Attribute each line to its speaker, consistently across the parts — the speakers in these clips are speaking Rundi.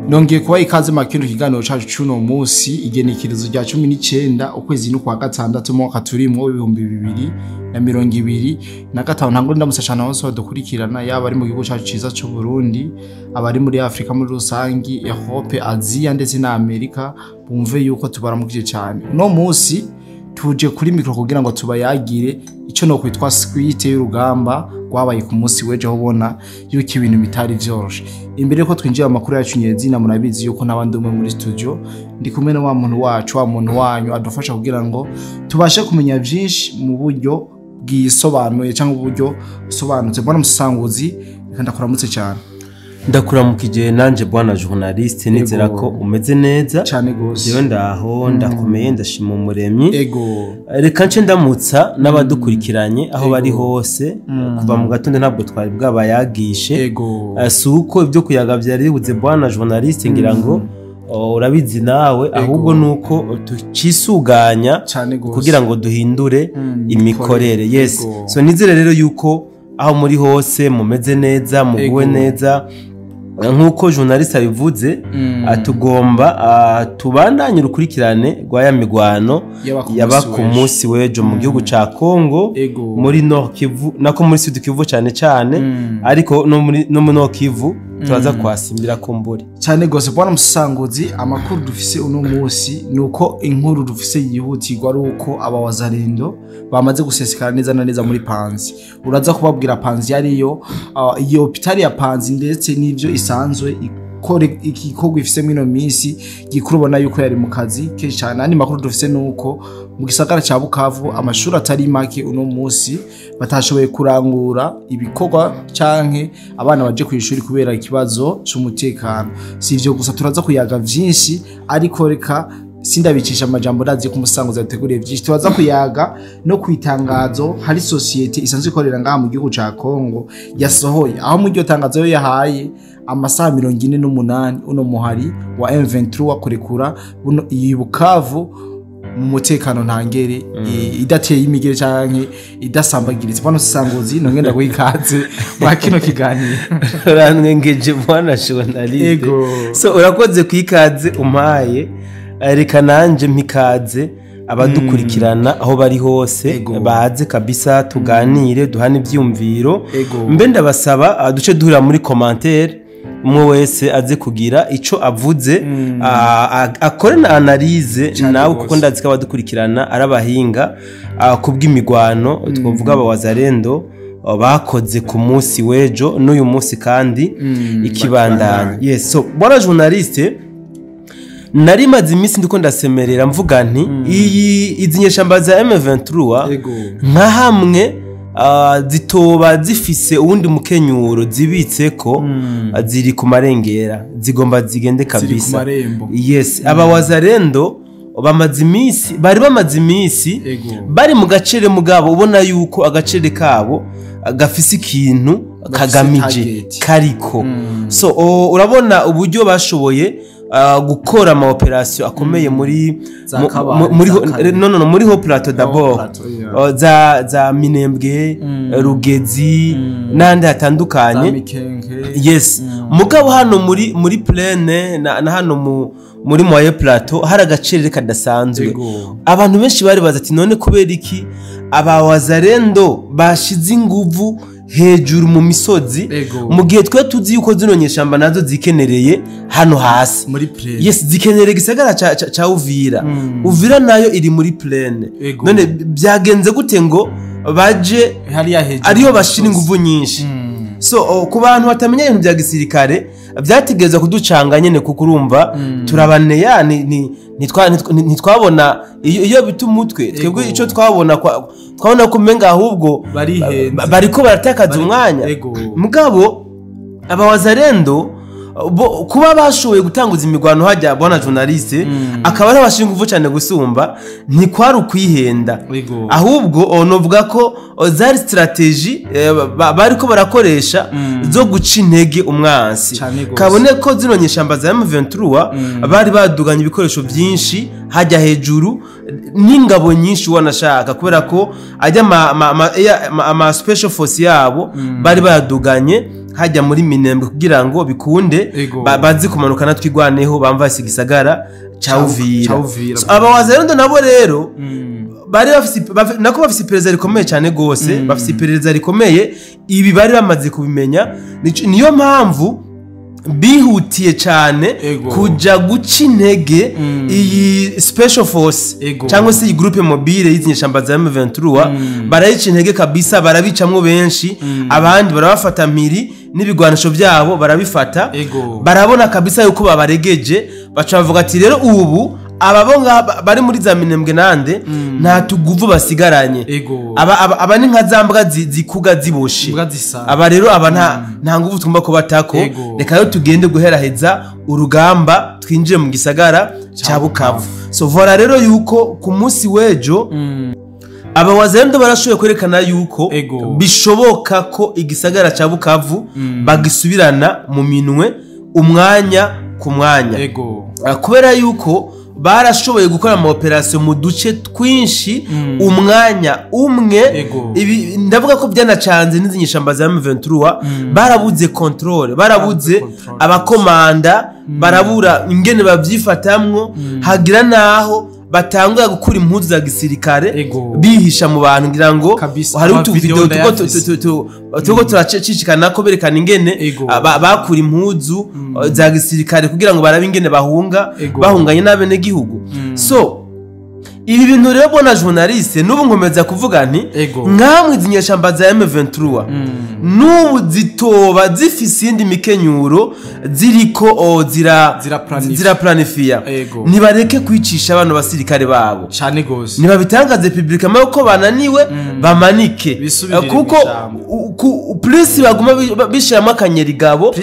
Speaker 1: Nongeye kuba ikaze makino kiganiro cacu cuno musi igenekerezo rya 19 ukwezi n'ukwa gatandatu mu mwaka turimwo 2025 ntango ndamusashana hose badukurikirana yaba ari mu gihugu cacu ciza cyo Burundi abari muri Afrika muri rusangi Europe Asia ndetse na Amerika bumve yuko tubaramukije cyane no musi tuje kuri mikro kugira ngo tubayagire ico no kwitwa squite y'urugamba rwabaye ku munsi weje ubona yuko ibintu bitari vyoroshe imbere ko twinjiye amakuru yacu nyezina murabizi yuko nabandi umwe muri studio ndi kumwe na wa muntu wacu wa muntu wanyu adufasha kugira ngo tubashe kumenya byinshi mu buryo bwisobanuye cyangwa uburyo busobanutse bwana musanguzi ndakuramutse cyane
Speaker 2: ndakuramukije nanje bwana journaliste nizera ko umeze neza
Speaker 1: cyane gose
Speaker 2: jewe ndaho ndakomeye ndashima umuremyi
Speaker 1: ego
Speaker 2: reka nce ndamutsa n'abadukurikiranye aho bari hose kuva mu gatondo ntabwo twari bwabayagishe
Speaker 1: ego
Speaker 2: suko ibyo kuyaga byari bibuze bwana journaliste ngira ngo urabizi nawe ahubwo nuko tucisuganya kugira ngo duhindure imikorere yes so nizere rero yuko aho muri hose mumeze neza muguwe neza nkuko journaliste abivuze atugomba tubandanye urukurikirane rwaya migwano yaba ku munsi wejo mu gihugu ca Kongo muri Nord Kivu nako muri Sud Kivu cyane ariko no mu Nord Kivu turaza kwasimbira ko mburi
Speaker 1: cyane gose bwana musanguzi amakuru dufise uno munsi nuko inkuru dufise yihutirwa ruko abawazarendo bamaze gusesekara neza na neza muri Panzi uraza kubabwira Panzi yariyo iyo hospitali ya Panzi ndetse n'ivyo isanzwe ikore igikorwa ifise mino minsi gikurubona yuko yari mu kazi kenshi cyane andi makuru dufise nuko mu gisagara ca Bukavu amashuri atari make uno munsi batashoboye kurangura ibikorwa canke abana baje ku ishuri kubera ikibazo cy'umutekano sivyo gusa turaza kuyaga vyinshi ariko reka sindabicisha amajambo ndazi ku musanguza yateguriye byinshi tubaza kuyaga no kwitangazo hari societe isanzwe ikorera ngaha mu gihugu ca Kongo yasohoye aho mu ryo tangazo yahaye amasaha 48 uno muhari wa M23 kurekura buno Bukavu mu mutekano ntangere idateye imigere canke idasambagiritse bano sangozi no ngenda guhikaze ba kino kiganiro
Speaker 2: ranwengeje bwana journaliste so urakoze kwikaze umpaye reka nanje mpikaze abadukurikirana aho bari hose baze kabisa tuganire duhana ivyumviro mbe ndabasaba duce duhura muri commentaire umwe wese aze kugira ico avuze akore na analyse nawe kuko ndazi ko abadukurikirana arabahinga kubw'imigwano twovuga abawazarendo bakoze ku munsi wejo n'uyu munsi kandi ikibandanya yes so bwana journaliste nari maze iminsi ndiko ndasemerera mvuga nti izi nyeshamba za M23 nka hamwe zitoba zifise uwundi mukenyuro zibitseko ziri ku marengera zigomba zigende kabisa yes abawazarendo bari bamaze iminsi bari mu gacere mugabo ubona yuko agacere kabo gafise ikintu kagamije kariko so urabona uburyo bashoboye gukora ama operation akomeye muri ho plateau d'abord za Minembwe Rugezi nande hatandukanye yes mugabo hano muri plaine na hano muri moye plateau hari agacere kadasanzwe abantu benshi bari baza ati none kubera iki abawazarendo bashize inguvu hejuru mu misozi mu gihe twe tuzi yuko zino nyeshamba nazo zikenereye hano hasi
Speaker 1: muri plaine
Speaker 2: yes zikenereye gisagara ca Uvira nayo iri muri plaine none byagenze gute ngo baje ariyo bashira inguvu nyinshi so ku bantu batamenya ibintu bya gisirikare byatigeza kuducanga nyene kuko urumva turabaneya ntitwabona iyo bitumutwe twebwe ico twabona kumenga ahubwo bariko baratakaza umwanya mugabo abawazarendo kuba bashoboye gutanguza imigwano hajya bwana journaliste akaba ari abashinga uvu cyane gusumba ntikwari ukwihenda ahubwo novuga ko zari strategy bariko barakoresha zo guca intege umwansi kabone ko zino nyeshamba za M23 bari baduganya ibikoresho byinshi hajya hejuru n'ingabo nyinshi wanashaka kubera ko ajya ama special force yabo bari baduganye hajya muri Minembwe kugira ngo bikunde bazi kumanukana twigwaneho bamva Gisagara ca Uvira. So, aba wazalendo nabo rero bari bafise iperereza rikomeye cyane gose bafise iperereza rikomeye ibi bari bamaze kubimenya niyo mpamvu bihutiye cyane kuja guca intege iyi special force cyangwa se iyi groupe mobile y'inyeshamba za M23 barayica intege kabisa barabicamwo benshi abandi barabafata mpiri n'ibigwanisho byabo barabifata barabona kabisa yuko babaregeje baca bavuga ati rero ubu ababonga bari muri za Minembwe nande nta tuguvu basigaranye aba ni nka zambwa zikuga ziboshe aba rero aba nta nguvu twumva ko batako reka yo tugende guheraheza urugamba twinjire mu gisagara cya Bukavu. So vora rero yuko ku munsi wejo aba wazalendo barashoboye kwerekana yuko bishoboka ko igisagara cya Bukavu bagisubirana mu minwe umwanya ku mwanya kubera yuko barashoboye gukora ama operation mu duce twinshi umwanya umwe ibi ndavuga ko byanacanze n'izinyeshamba za M23 barabuze control barabuze abakomanda barabura ingene babyifatamwo hagira naho batangura gukura impuzu za gisirikare bihisha mu bantu ngira ngo hari utu video tuko turacicikana ko berekana ingene bakura impuzu za gisirikare kugira ngo barabe ingene bahunganye n'abene gihugu. So ibi bintu rero bona journaliste nubu nkomeza kuvuga nti nkamwe izinyeshamba za M23 nubu zitoba zifise indi mikenyuro ziriko zira planifia nibareke kwicisha abantu basirikare babo
Speaker 1: cyane gose
Speaker 2: nibabitangaze publiquement uko bananiwe bamanike kuko police baguma bishiramo akanyerigabo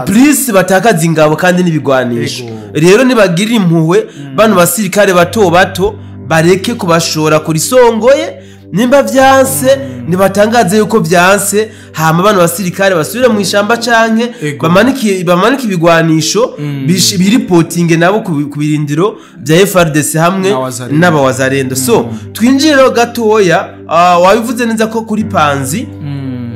Speaker 2: police batakaza ingabo kandi nibigwanisho rero nibagirira impuhwe bano basirikare bato bareke kubashora kuri songoye nimba vyanse nibatangaze yuko vyanse hama abantu basirikare basubira mu ishamba canke bamaniki ibigwanisho biripotinge nabo kubirindiro bya FRDC hamwe n'abawazarendo. So twinjire gatoya wabivuze neza ko kuri Panzi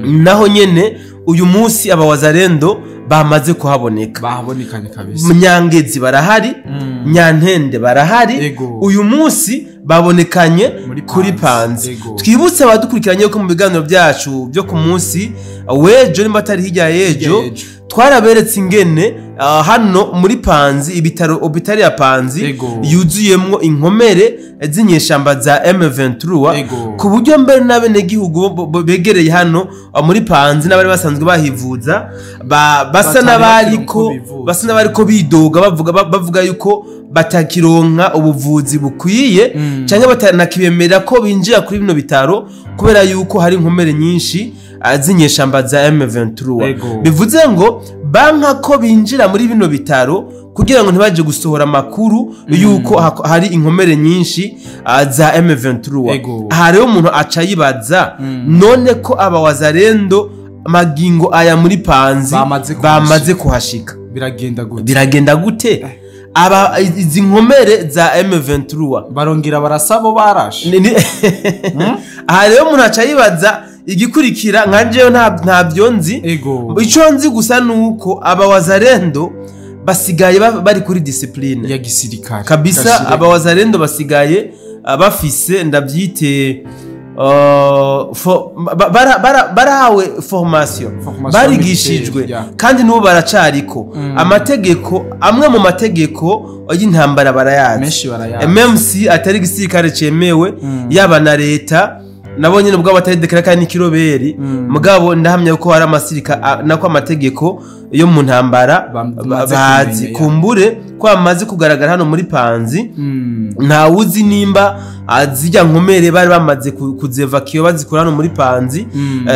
Speaker 2: naho nyene uyu munsi abawazarendo bamaze kuhaboneka
Speaker 1: bahabonekanye kabisa
Speaker 2: Mnyangezi barahari Nyantende barahari uyu munsi babonekanye kuri Panzi. Twibutse abadukurikiranye ko mu biganiro byacu byo ku munsi wejo nimba atari hirya yejo twaraberetse ingene hano muri Panzi ibitaro obitari ya Panzi yuzuyemwo inkomere zinyeshamba za M23 ku buryo mbere n'abene gihugu begereye hano muri Panzi n'abari basanzwe bahivuza basa n'abariko bidoga bavuga yuko batakironka ubuvuzi bukwiye cyangwa batanakibemera ko binjira kuri bino bitaro kubera yuko hari inkomere nyinshi zinyeshamba za M23 bivuze ngo banka ko binjira muri bino bitaro kugira ngo ntibaje gusohora makuru yuko hari inkomere nyinshi za M23 aha rero umuntu aca yibaza none ko abawazarendo magingo aya muri Panzi bamaze kuhashika biragenda gute aba izi nkomere za M23
Speaker 1: barongera barasabo barashe
Speaker 2: aha rero umuntu aca yibaza igikurikira nkanjeyo nta byonzi ico nzi gusa nuko abawazarendo basigaye bari kuri discipline
Speaker 1: ya gisirikare
Speaker 2: kabisa abawazarendo basigaye bafise ndabyite barahawe formation barigishijwe kandi nubo baracariko amategeko amwe mu mategeko y'intambara barayazi MMC atari gisirikare cemewe yaba na leta nabonye nubwo batari dekaraka n'ikiroberi mugabo ndahamya ko hari amasirika nako amategeko yo mu ntambara bazi kumbure ko amaze kugaragara hano muri Panzi nta wuzi nimba azijya nkomere bari bamaze kuzevakiyo bazikura hano muri Panzi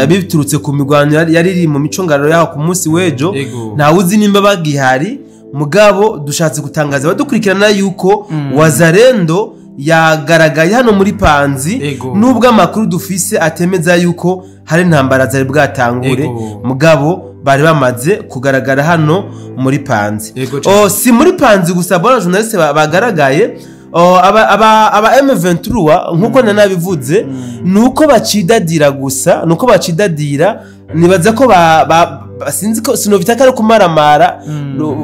Speaker 2: biturutse ku migwano yari iri mu micongaro yaho ku munsi wejo nta wuzi nimba bagihari mugabo dushatse gutangaza badukurikirana yuko wazarendo yagaragaye hano muri Panzi nubwo amakuru dufise atemeza yuko hari ntambara zari bwatangure mugabo bari bamaze kugaragara hano muri Panzi. Si muri Panzi gusa bona journaliste bagaragaye aba M23 nkuko nanabivuze nuko bacidadira gusa nuko bacidadira nibaza ko sinzi ko sinovita kare kumaramara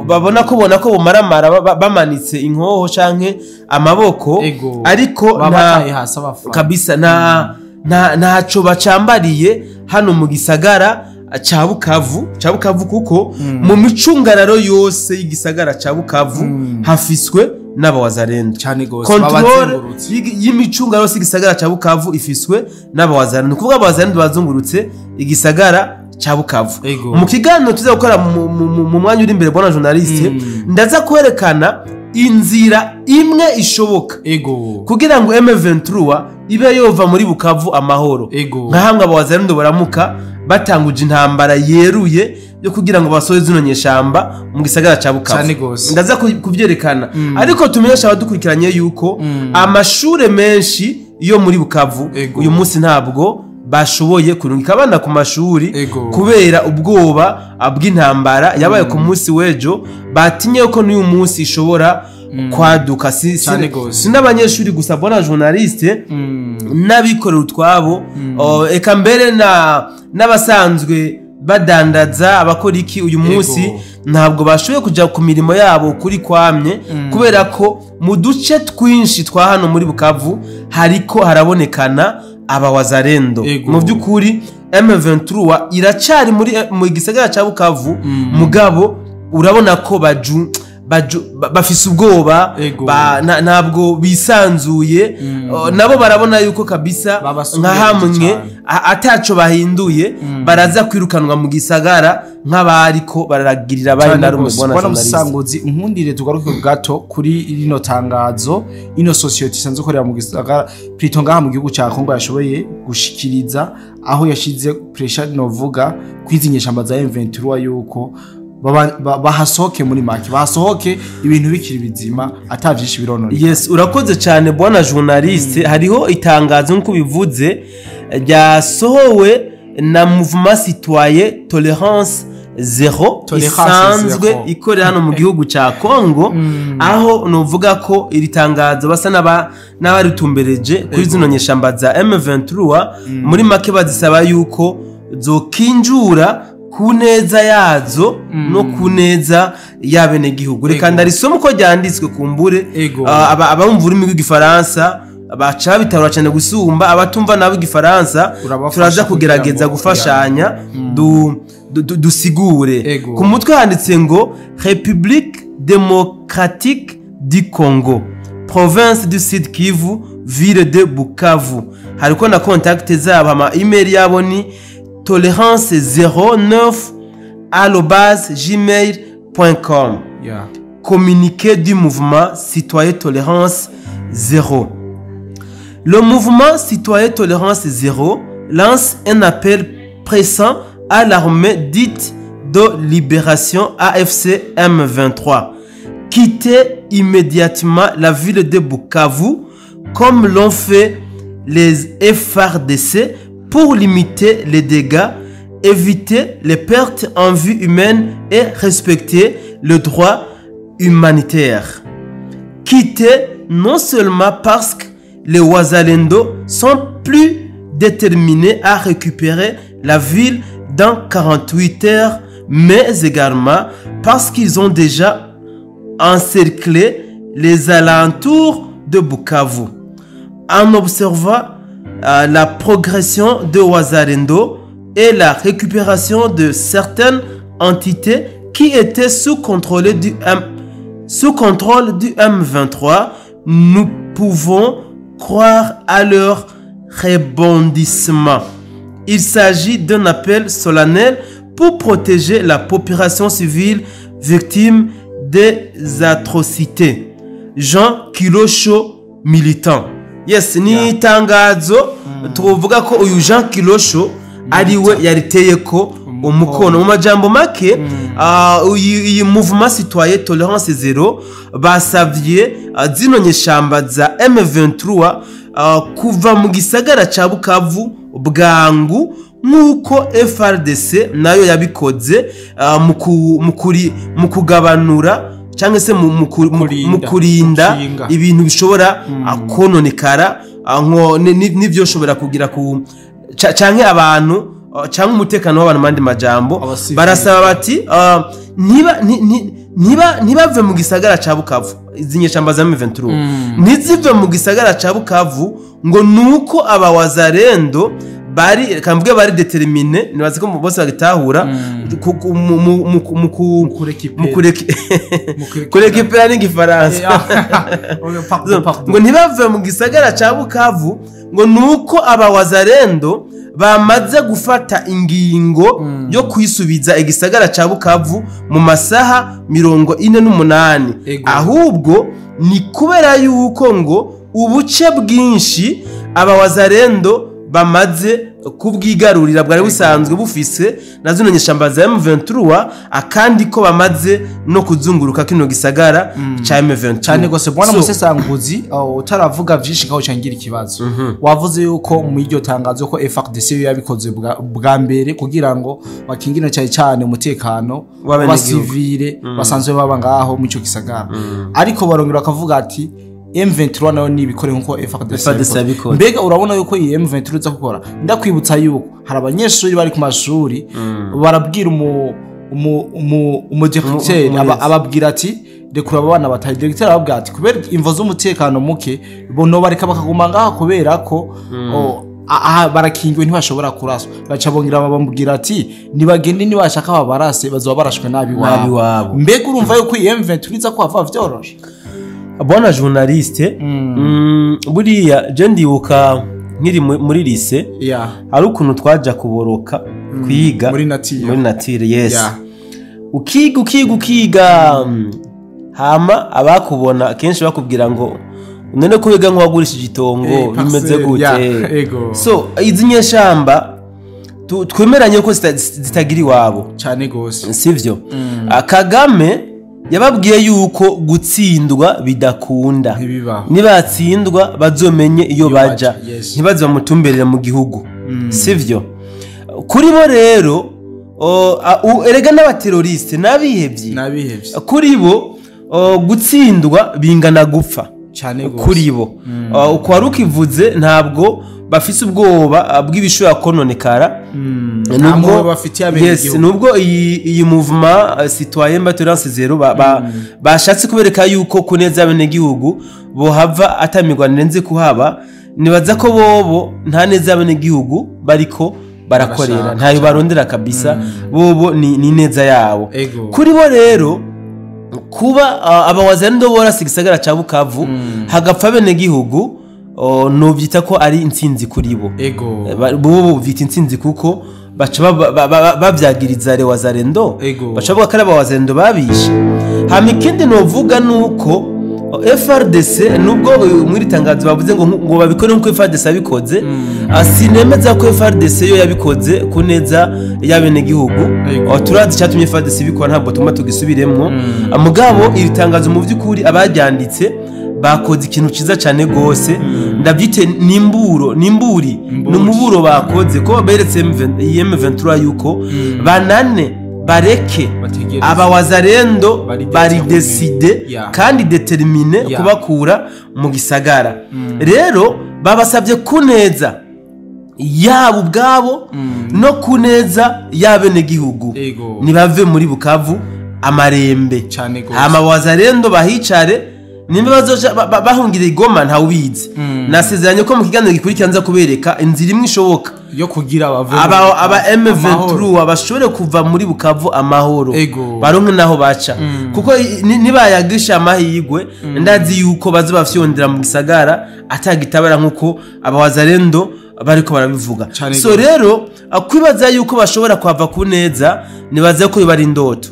Speaker 2: babona ko bumaramara bamanitse inkoho canke amaboko ariko kabisa ntaco bacambariye hano mu gisagara ca Bukavu kuko mu micungararo yose y'igisagara ca Bukavu hafiswe n'abawazarendo control y'imicungararo yose y'igisagara ca Bukavu ifiswe n'abawazarendo kuvuga abawazarendo bazungurutse igisagara ca Bukavu mu kiganiro tuza gukora mu mwanya uri imbere bona journaliste ndaza kwerekana inzira imwe ishoboka kugira ngo M23 ibe yova muri Bukavu amahoro nka hamwe abawazarendo baramuka batanguje intambara yeruye yo kugira ngo basoze zino nyeshamba mu gisagara ca Bukavu ndaza kuvyerekana ariko tumenyesha abadukurikiranye yuko amashure menshi yo muri Bukavu uyu munsi ntabwo bashoboye kurungika abana ku mashuri kubera ubwoba bw'intambara yabaye ku munsi wejo batinye ko n'uyu munsi ishobora kwaduka si n'abanyeshuri gusa bona journaliste n'abikorera utwabo eka mbere n'abasanzwe badandaza abakora iki uyu munsi ntabwo bashoboye kujya ku mirimo yabo kuri kwamye kubera ko mu duce twinshi twa hano muri Bukavu hariko harabonekana abawazarendo mu by'ukuri M23 iracari mu gisagara ca Bukavu mugabo urabona ko bafise ubwoba ntabwo bisanzuye nabo barabona yuko kabisa nka hamwe ataco bahinduye baraza kwirukanwa mu gisagara nk'abariko bararagirira bari narume
Speaker 1: bona musangozi nkundire tugaruke gato kuri rino tangazo ino society sanzo korera mu gisagara plutôt ngaha mu gihugu ca Kongo yashoboye gushikiriza aho yashize pressure novuga kwizinyesha ambaza M23 yuko bahasohoke muri make bahasohoke ibintu bikiri bizima atavyinshi bironora.
Speaker 2: Yes, urakoze cyane bwana journaliste. Hariho itangazo nko bivuze ryasohowe na mouvement citoyen tolérance zero isanzwe ikorera hano mu gihugu ca Kongo aho novuga ko iri tangazo basa n'abaritumbereje kuri zino nyeshamba za M23 muri make bazisaba yuko zokinjura kuneza yazo no kuneza yabene gihugu reka ndarisomo ko ryanditswe kumbure abumva urimi rw'igifaransa baca bitarura cyane gusumba abatumva nabo igifaransa turaza kugerageza gufashanya dusigure ku mutwe handitse ngo République démocratique du Congo province du Sud Kivu ville de Bukavu hariko na contact zabo ama email yabo ni tolérance09@gmail.com. Communiqué du mouvement citoyen tolérance zéro. Le mouvement citoyen tolérance zéro lance un appel pressant à l'armée dite de libération AFC M23. Quittez immédiatement la ville de Bukavu comme l'ont fait les FARDC pour limiter les dégâts, éviter les pertes en vie humaine et respecter le droit humanitaire. Quitter non seulement parce que les Wazalendo sont plus déterminés à récupérer la ville dans 48 heures, mais également parce qu'ils ont déjà encerclé les alentours de Bukavu. En observant la progression de Wazalendo et la récupération de certaines entités qui étaient sous contrôle du M23, nous pouvons croire à leur rebondissement. Il s'agit d'un appel solennel pour protéger la population civile victime des atrocités. Jean Kilosho, militant. Yes, ni itangazo tuvuga ko uyu Jean Kilosho ariwe yariteye ko umukono mu majambo make iyi mouvement citoyen tolérance zero basavye zino nyeshamba za M23 kuva mu gisagara ca Bukavu bwangu nkuko FARDC nayo yabikoze mu kugabanura cyangwa se mu kurinda ibintu bishobora kononekara n'ibyo shobora kugira ku canke abantu cyangwa umutekano w'abantu mandi majambo barasaba bati ntibave mu gisagara ca Bukavu izi nyeshamba za M23 ntizive mu gisagara ca Bukavu ngo nuko abawazarendo bari kamvuge bari determine nibaze ko bose bagitahura kurekipera n'Igifaransa ngo ntibave mu gisagara ca Bukavu ngo nuko abawazarendo bamaze gufata ingingo yo kwisubiza igisagara ca Bukavu mu masaha 48 ahubwo ni kubera yuko ngo ubuce bwinshi abawazarendo bamaze kubwigarurira bwari busanzwe bufise na zino nyeshamba za M23 akandi ko bamaze no kuzunguruka kino gisagara ca M23
Speaker 1: cyane gose bwana musesanguzi utaravuga vyinshi kaho cangira ikibazo wavuze yuko mu iryo tangazo ko FARDC yabikoze bwa mbere kugira ngo bakingire cyane umutekano w'abasivile basanzwe baba ngaho mu ico gisagara ariko barongera bakavuga ati M23 nayo nibikore nkuko FARDC bikora mbega urabona yuko iyi M23 za gukora ndakwibutsa yuko hari abanyeshuri bari ku mashuri barabwira directeur ababwira ati dekura abana bataye directeur ababwira ati kubera imvo z'umutekano muke bono bareka bakaguma ngaha kubera ko barakingiwe ntibashobora kuraswa baca bongira babambwira ati nibagende nibashaka babarase bazoba barashwe nabi wabo mbega urumva yuko iyi M23 za kwava vyoroshe
Speaker 2: Bwana journaliste buriya je ndibuka nkiri muri lycée hari ukuntu twaja kuboroka kwiga
Speaker 1: muri
Speaker 2: nature yes ukiga hama abakubona kenshi bakubwira ngo none ko wiga nk'uwagurishije itongo bimeze gute so izi nyeshamba twemeranye ko zitagira iwabo
Speaker 1: cyane gose
Speaker 2: sivyo Kagame yababwiye yuko gutsindwa bidakunda nibatsindwa bazomenye iyo baja ntibaze bamutumberera mu gihugu sivyo kuri bo rero erega n'abateroriste nabihevye kuri bo gutsindwa bingana gupfa kuri bo uko warukivuze ntabwo bafise ubwoba bw'ibishobora kononekara
Speaker 1: nubwo bafitiye
Speaker 2: abenegihugu nubwo iyi movement citoyen batolérance zero bashatse kubereka yuko kuneza abenegihugu bohava atamirwanire nze kuhaba nibaza ko bobo nta neza abenegihugu bariko barakorera ntayo barondera kabisa bobo ni neza yabo kuri bo rero kuba abawazarendo borasa igisagara ca Bukavu hagapfa abenegihugu novyita ko ari intsinzi kuri bo bo bita intsinzi kuko baca bavyagiriza wazarendo baca bavuga ko ari abawazarendo babishe hama ikindi novuga nuko FARDC nubwo muri tangazo bavuze ngo babikore nkuko FARDC abikoze sinemeza ko FARDC yo yabikoze kuneza y'abenegihugu turazi cyatumye FARDC bikora ntabwo tuma tugisubiremmo mugabo iri tangazo mu vyukuri abaryanditse bakoze ikintu ciza cyane gose ndabyite nimburi numuburo bakoze ko beretse M23 yuko banane bareke abawazarendo bari decide kandi determine kubakura mu gisagara rero babasabye kuneza yabo ubwabo no kuneza y'abenegihugu nibave muri Bukavu amarembe amawazarendo bahicare nimba bazoja bahungira igoma nta ubizi nasezeranye ko mu kiganiro gikurikiranza kubereka inzira imwe ishoboka
Speaker 1: yo kugira
Speaker 2: aba M23 abashobore kuva muri Bukavu amahoro baronke naho baca kuko nibayagisha amahigwe ndazi yuko bazo bafyondera mu gisagara atagitabara nkuko abawazarendo bariko barabivuga so rero akwibaza yuko bashobora kwava kuneza nibaze ko bari indoto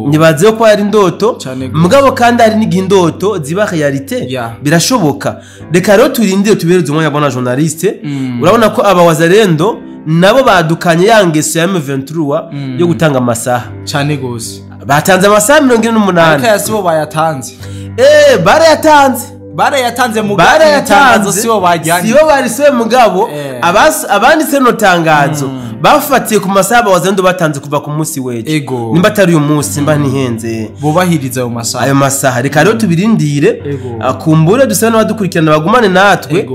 Speaker 2: nibaze ko ari indoto mugabo kandi ari n'indoto ziba realite birashoboka reka rero turindire tubereze umwanya bona journaliste urabona ko abawazarendo nabo badukanye yangeso ya M23 yo gutanga amasaha
Speaker 1: cyane gose
Speaker 2: batanze amasaha 48
Speaker 1: ariko yasibo bayatanze barayatanze mu
Speaker 2: barayatanze
Speaker 1: sibo bajyanye
Speaker 2: sibo barisiwe mugabo abanditse no tangazo bafatiye ku masaha abawazarendo batanze kuva ku munsi wejo nimba atari uyu munsi mba ntihenze
Speaker 1: bubahiriza ayo
Speaker 2: masaha reka rero tubirindire kumbure dusabe n'abadukurikirana bagumane natwe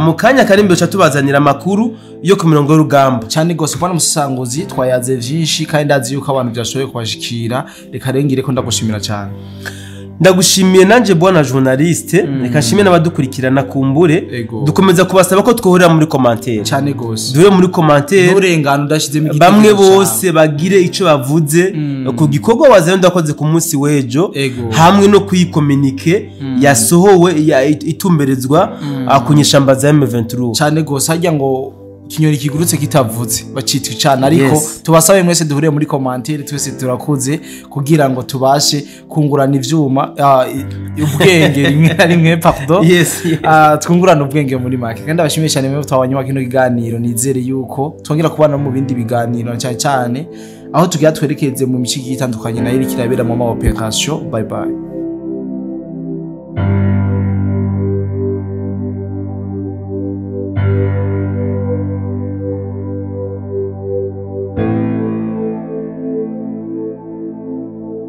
Speaker 2: mu kanya kari imbere cha tubazanira amakuru yo ku mirongo y'urugamba
Speaker 1: cyane gose bwana Musanguzi twayaze vyinshi kandi ndazi yuko abantu byashoboye kubashikira reka rengire ko ndagushimira cyane
Speaker 2: ndagushimiye nanje bwana journaliste reka nshimye n'abadukurikirana kumbure dukomeza kubasaba ko twohorera muri commentaire
Speaker 1: cyane gose
Speaker 2: dure muri commentaire
Speaker 1: urengana udashizemo igiti
Speaker 2: bamwe bose bagire ico bavuze ku gikorwa wazarendo akoze ku munsi wejo hamwe no kuyikomunike yasohowe itumberezwa akunyishamba za M23
Speaker 1: cyane gose hajya ngo kinyoni kigurutse kitavuze bacitwa cyane ariko tubasabe mwese duhuriye muri commentaire twese turakuze kugira ngo tubashe kungurana ivyuma ubwenge rimwe pardon twungurana ubwenge muri make kandi abashimiye cyane mwe twabanywa kino kiganiro nizere yuko twongera kubana mu bindi biganiro cyane aho tugiye twerekeze mu miciki itandukanye nayo irikirabera mu ma operation bye bye.